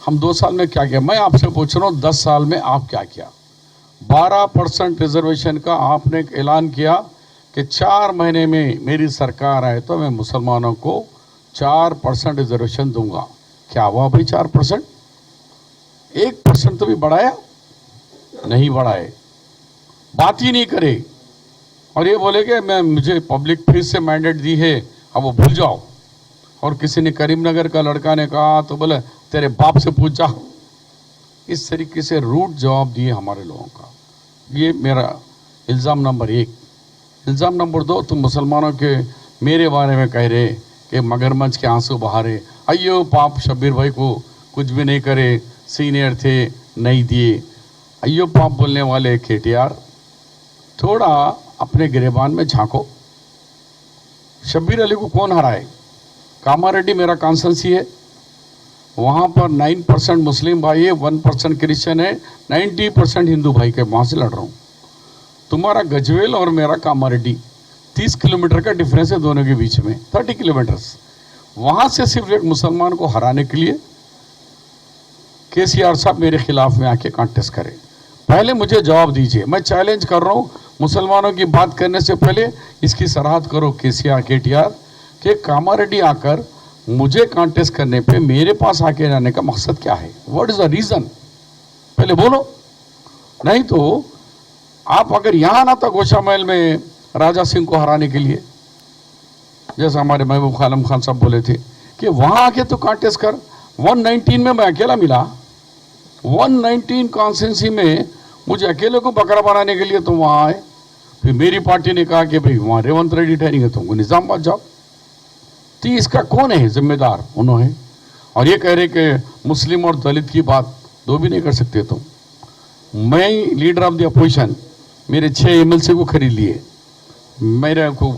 हम 2 साल में क्या किया? मैं आपसे पूछ रहा हूँ 10 साल में आप क्या किया? 12% रिजर्वेशन का आपने ऐलान किया कि 4 महीने में मेरी सरकार आए तो मैं मुसलमानों को 4% रिजर्वेशन दूंगा। क्या हुआ भाई 4%? 1% तो भी बढ़ाया नहीं? बढ़ाए, बात ही नहीं करे और ये बोले कि मुझे पब्लिक फिर से मैंडेट दी है, अब वो भूल जाओ। और किसी ने करीमनगर का लड़का ने कहा तो बोले तेरे बाप से पूछ जा। इस तरीके से रूट जवाब दिए हमारे लोगों का। ये मेरा इल्ज़ाम नंबर 1। इल्ज़ाम नंबर 2, तुम मुसलमानों के मेरे बारे में कह रहे कि मगरमच्छ के आंसू बहा रहे। अयो पाप, शब्बीर भाई को कुछ भी नहीं करे, सीनियर थे नहीं दिए। अयो पाप बोलने वाले KTR, थोड़ा अपने गिरेबान में झांको। शब्बीर अली को कौन हराए? कामारेड्डी मेरा कॉन्स्टिट्यूंसी है, वहाँ पर 9% मुस्लिम भाई है, 1% क्रिश्चियन है, 90% हिंदू भाई के वहाँ से लड़ रहा हूँ। तुम्हारा गजवेल और मेरा कामारेड्डी 30 किलोमीटर का डिफरेंस है दोनों के बीच में, 30 किलोमीटर्स। वहाँ से सिर्फ एक मुसलमान को हराने के लिए KCR साहब मेरे खिलाफ में आके कॉन्टेस्ट करें। पहले मुझे जवाब दीजिए, मैं चैलेंज कर रहा हूँ, मुसलमानों की बात करने से पहले इसकी सराहत करो KTR कि कामारेड्डी आकर मुझे कॉन्टेस्ट करने पे मेरे पास आके जाने का मकसद क्या है? What is the reason? पहले बोलो। नहीं तो आप अगर यहां ना था गोशा महल में राजा सिंह को हराने के लिए, जैसा हमारे महबूब आलम खान साहब बोले थे कि वहां आके तो कॉन्टेस्ट कर। 119 में मैं अकेला मिला, 119 कॉन्स्टिट्यूंसी में मुझे अकेले को बकरा बनाने के लिए तुम वहां आए। फिर मेरी पार्टी ने कहा कि भाई वहां रेवंत रेड्डी ठहरेंगे, तुमको निजामाबाद जाओ। तो इसका कौन है जिम्मेदार? उन्होंने। और ये कह रहे कि मुस्लिम और दलित की बात दो भी नहीं कर सकते तुम। मैं लीडर ऑफ द अपोजिशन, मेरे 6 MLC को खरीद लिए, मेरे को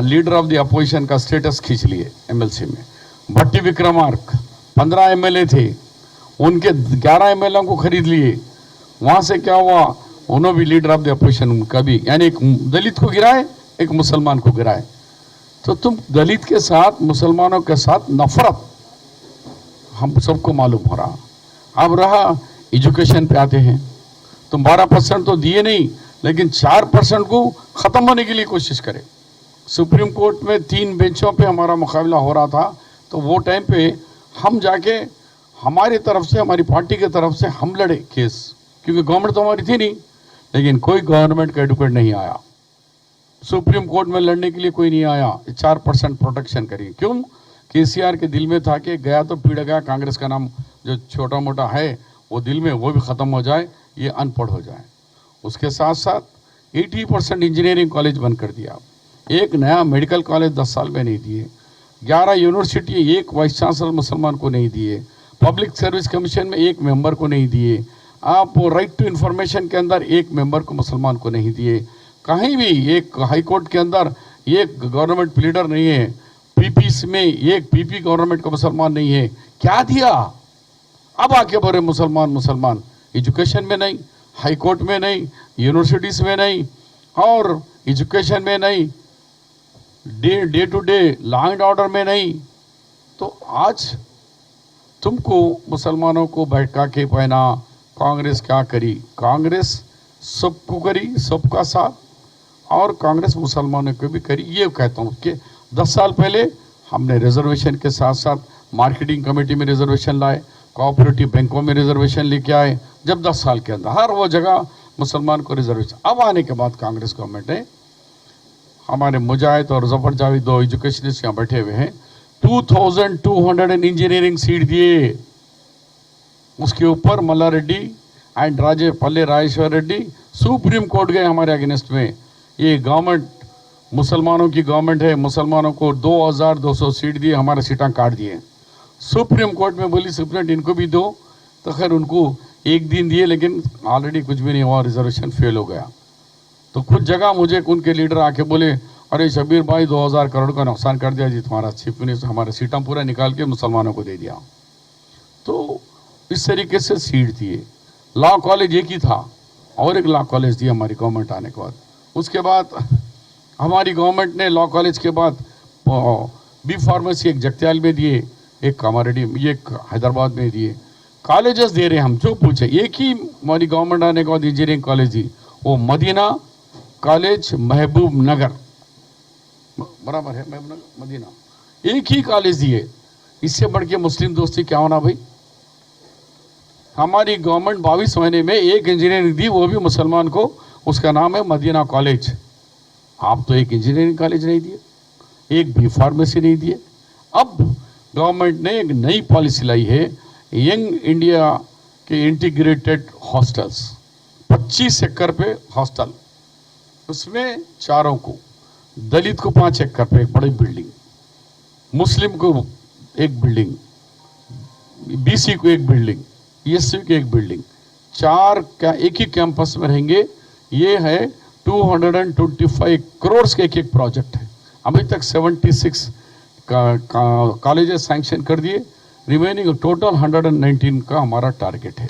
लीडर ऑफ द अपोजिशन का स्टेटस खींच लिए MLC में। भट्टी विक्रमार्क 15 MLA थे, उनके 11 MLA को खरीद लिए। वहां से क्या हुआ? उन्होंने भी लीडर ऑफ द अपोजिशन का भी, यानी एक दलित को गिराए, एक मुसलमान को गिराए। तो तुम दलित के साथ, मुसलमानों के साथ नफरत हम सबको मालूम हो रहा। अब रहा एजुकेशन पे आते हैं, तुम 12% तो दिए नहीं, लेकिन 4% को खत्म होने के लिए कोशिश करें। सुप्रीम कोर्ट में 3 बेंचों पे हमारा मुकाबला हो रहा था, तो वो टाइम पे हम जाके हमारी तरफ से, हमारी पार्टी की तरफ से हम लड़े केस, क्योंकि गवर्नमेंट तो हमारी थी नहीं, लेकिन कोई गवर्नमेंट का एडवोकेट नहीं आया। सुप्रीम कोर्ट में लड़ने के लिए कोई नहीं आया। 4% प्रोटेक्शन करिए। क्यों? KCR के दिल में था कि गया तो पीड़ गया, कांग्रेस का नाम जो छोटा मोटा है वो दिल में, वो भी ख़त्म हो जाए, ये अनपढ़ हो जाए। उसके साथ साथ 80% इंजीनियरिंग कॉलेज बंद कर दिया। एक नया मेडिकल कॉलेज 10 साल में नहीं दिए। 11 यूनिवर्सिटी, एक वाइस चांसलर मुसलमान को नहीं दिए। पब्लिक सर्विस कमीशन में एक मेंबर को नहीं दिए। आप राइट टू इंफॉर्मेशन के अंदर एक मेंबर को मुसलमान को नहीं दिए। कहीं भी एक हाई कोर्ट के अंदर एक गवर्नमेंट प्लीडर नहीं है। पीपी में एक पीपी गवर्नमेंट का मुसलमान नहीं है। क्या दिया? अब आके बोले मुसलमान मुसलमान। एजुकेशन में नहीं, हाई कोर्ट में नहीं, यूनिवर्सिटीज में नहीं, और एजुकेशन में नहीं, day to day law and order में नहीं। तो आज तुमको मुसलमानों को भटका के पहना। कांग्रेस क्या करी? कांग्रेस सबको करी, सबका साथ, और कांग्रेस मुसलमानों को भी करी। ये कहता हूँ कि 10 साल पहले हमने रिजर्वेशन के साथ साथ मार्केटिंग कमेटी में रिजर्वेशन लाए, कोऑपरेटिव बैंकों में रिजर्वेशन लेके आए। जब 10 साल के अंदर हर वो जगह मुसलमान को रिजर्वेशन। अब आने के बाद कांग्रेस गवर्नमेंट ने, हमारे मुजाहिद और जफर जावेद 2 एजुकेशनिस्ट यहाँ बैठे हुए हैं, 2200 इंजीनियरिंग सीट दिए। उसके ऊपर Malla Reddy and Palle Rajeshwar Reddy supreme court गए हमारे अगेंस्ट में। ये गवर्नमेंट मुसलमानों की गवर्नमेंट है, मुसलमानों को 2200 सीट दिए, हमारे सीटां काट दिए। सुप्रीम कोर्ट में बोली सुप्रीम इनको भी दो, तो खैर उनको एक दिन दिए, लेकिन ऑलरेडी कुछ भी नहीं हुआ, रिजर्वेशन फेल हो गया। तो कुछ जगह मुझे उनके लीडर आके बोले, अरे शब्बीर भाई 2000 करोड़ का नुकसान कर दिया जी तुम्हारा चीफ मिनिस्टर, हमारे सीटां पूरा निकाल के मुसलमानों को दे दिया। तो इस तरीके से सीट दिए। लॉ कॉलेज एक ही था, और एक लॉ कॉलेज दिया हमारी गवर्नमेंट आने के बाद। उसके बाद हमारी गवर्नमेंट ने लॉ कॉलेज के बाद बी फार्मेसी एक जगत्याल में दिए, एक कामारेड्डी, ये एक हैदराबाद में दिए, कॉलेजेस दे रहे हैं हम। जो पूछे, एक ही हमारी गवर्नमेंट आने के बाद इंजीनियरिंग कॉलेज दी, वो मदीना कॉलेज महबूब नगर, बराबर है, महबूब नगर मदीना, एक ही कॉलेज दिए। इससे बढ़ के मुस्लिम दोस्ती क्या होना भाई। हमारी गवर्नमेंट 22 महीने में एक इंजीनियरिंग दी, वो भी मुसलमान को, उसका नाम है मदीना कॉलेज। आप तो एक इंजीनियरिंग कॉलेज नहीं दिए, एक बी फार्मेसी नहीं दिए। अब गवर्नमेंट ने एक नई पॉलिसी लाई है, यंग इंडिया के इंटीग्रेटेड हॉस्टल्स, 25 एकड़ पे हॉस्टल, उसमें चारों को, दलित को 5 एकड़ पे एक बड़ी बिल्डिंग, मुस्लिम को एक बिल्डिंग, बीसी को एक बिल्डिंग, एससी को एक बिल्डिंग, चार एक ही कैंपस में रहेंगे। ये है 225 करोड़ के एक प्रोजेक्ट है। अभी तक 76 कॉलेजेस सैंक्शन कर दिए, रिमेनिंग टोटल 119 का हमारा टारगेट है।